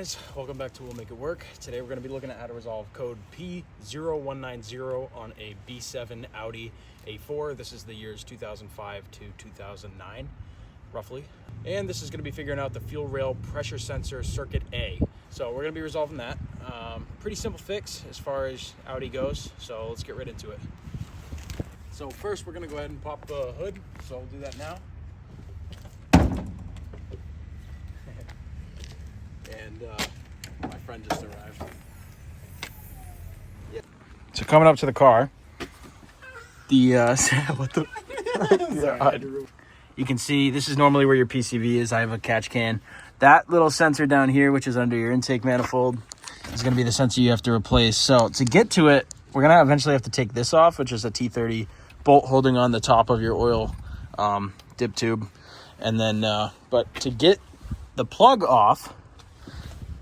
guys, welcome back to We'll Make It Work. Today we're going to be looking at how to resolve code P0190 on a B7 Audi A4. This is the years 2005 to 2009, roughly. And this is going to be figuring out the fuel rail pressure sensor circuit A. So we're going to be resolving that. Pretty simple fix as far as Audi goes, so let's get right into it. So first we're going to go ahead and pop the hood, so we'll do that now. And my friend just arrived. Yeah. So coming up to the car, the what the you can see this is normally where your PCV is. I have a catch can. That little sensor down here, which is under your intake manifold, is going to be the sensor you have to replace. So to get to it, we're going to eventually have to take this off, which is a T30 bolt holding on the top of your oil dip tube. And then, but to get the plug off,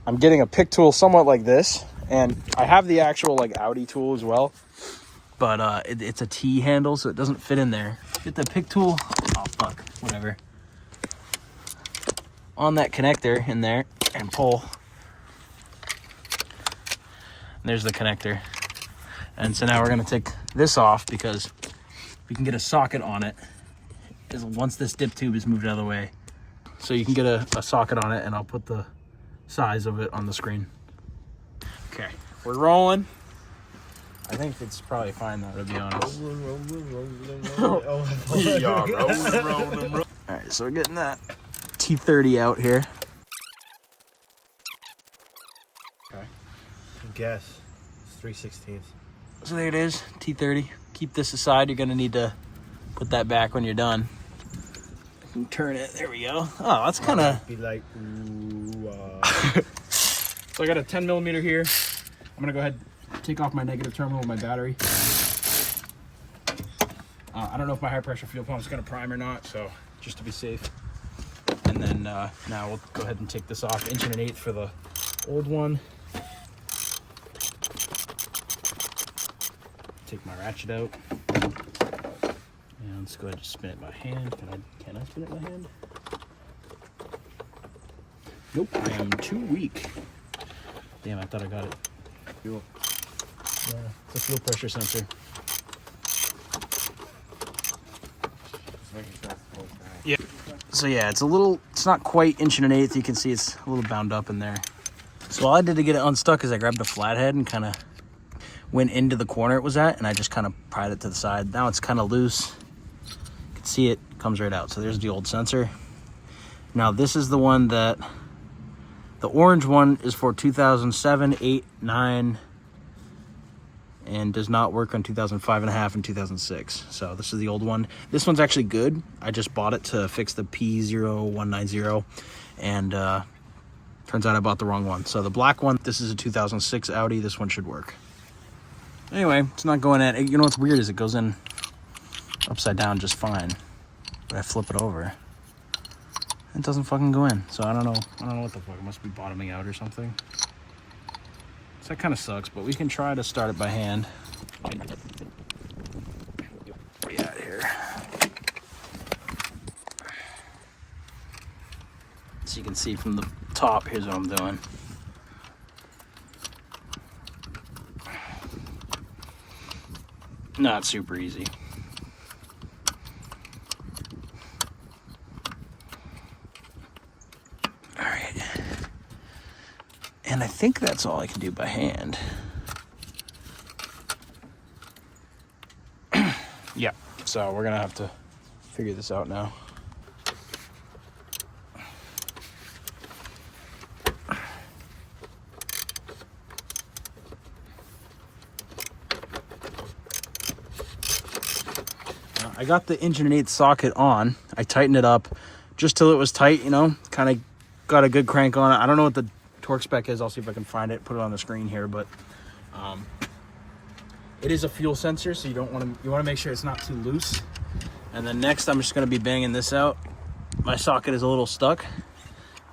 I'm getting a pick tool somewhat like this, and I have the actual like Audi tool as well, but it's a T handle, so it doesn't fit in there. Get the pick tool, oh fuck, whatever, on that connector in there and pull. And there's the connector. And so now we're gonna take this off because we can get a socket on it once this dip tube is moved out of the way. So you can get a socket on it, and I'll put the size of it on the screen. Okay, we're rolling. I think it's probably fine though, to be honest. All right, so we're getting that T30 out here. Okay. Guess it's 3/16. So there it is, T30. Keep this aside. You're gonna need to put that back when you're done. Turn it. There we go. Oh, that's kind of be like. So I got a 10 millimeter here. I'm gonna go ahead and take off my negative terminal with my battery. I don't know if my high pressure fuel pump is gonna prime or not, so just to be safe. And then now we'll go ahead and take this off. 1.1 for the old one. Take my ratchet out. And let's go ahead and spin it by hand. Can I spin it by hand? Nope, I am too weak. Damn, I thought I got it. Fuel. Yeah, it's a fuel pressure sensor. Yeah. So yeah, it's not quite 1.1. You can see it's a little bound up in there. So all I did to get it unstuck is I grabbed the flathead and kind of went into the corner it was at, and I just kind of pried it to the side. Now it's kind of loose. You can see it comes right out. So there's the old sensor. Now this is the one that, the orange one is for 2007, 8, 9, and does not work on 2005.5 and 2006. So this is the old one. This one's actually good. I just bought it to fix the P0190, and turns out I bought the wrong one. So the black one, this is a 2006 Audi. This one should work. Anyway, it's not going in. You know what's weird is it goes in upside down just fine, but I flip it over, it doesn't fucking go in. So I don't know what the fuck. It must be bottoming out or something. So that kind of sucks, but we can try to start it by hand. Yeah, here. So you can see from the top, here's what I'm doing. Not super easy. All right. And I think that's all I can do by hand. Yeah, so we're gonna have to figure this out now. I got the 1.1 socket on. I tightened it up just till it was tight, you know, kind of got a good crank on it. I don't know what the torque spec is. I'll see if I can find it, put it on the screen here, but it is a fuel sensor, so you want to make sure it's not too loose. And then next I'm just going to be banging this out. My socket is a little stuck,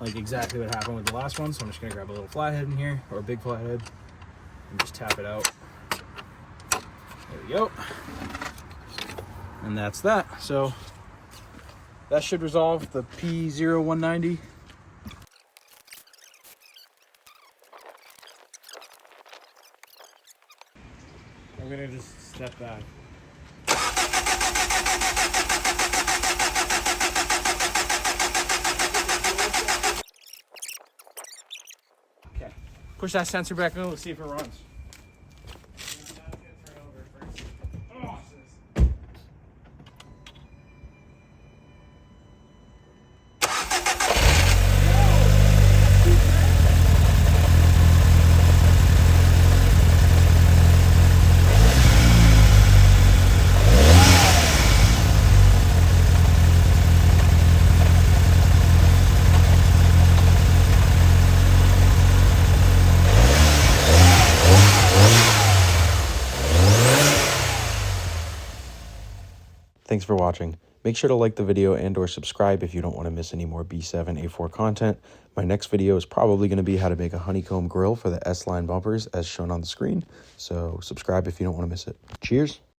like exactly what happened with the last one, so I'm just going to grab a little flathead in here, or a big flathead, and just tap it out. There we go. And that's that. So that should resolve the P0190. have to step back. Okay. Push that sensor back in. Let's see if it runs. Thanks for watching. Make sure to like the video and or subscribe if you don't want to miss any more B7 A4 content. My next video is probably going to be how to make a honeycomb grill for the S-line bumpers as shown on the screen. So subscribe if you don't want to miss it. Cheers.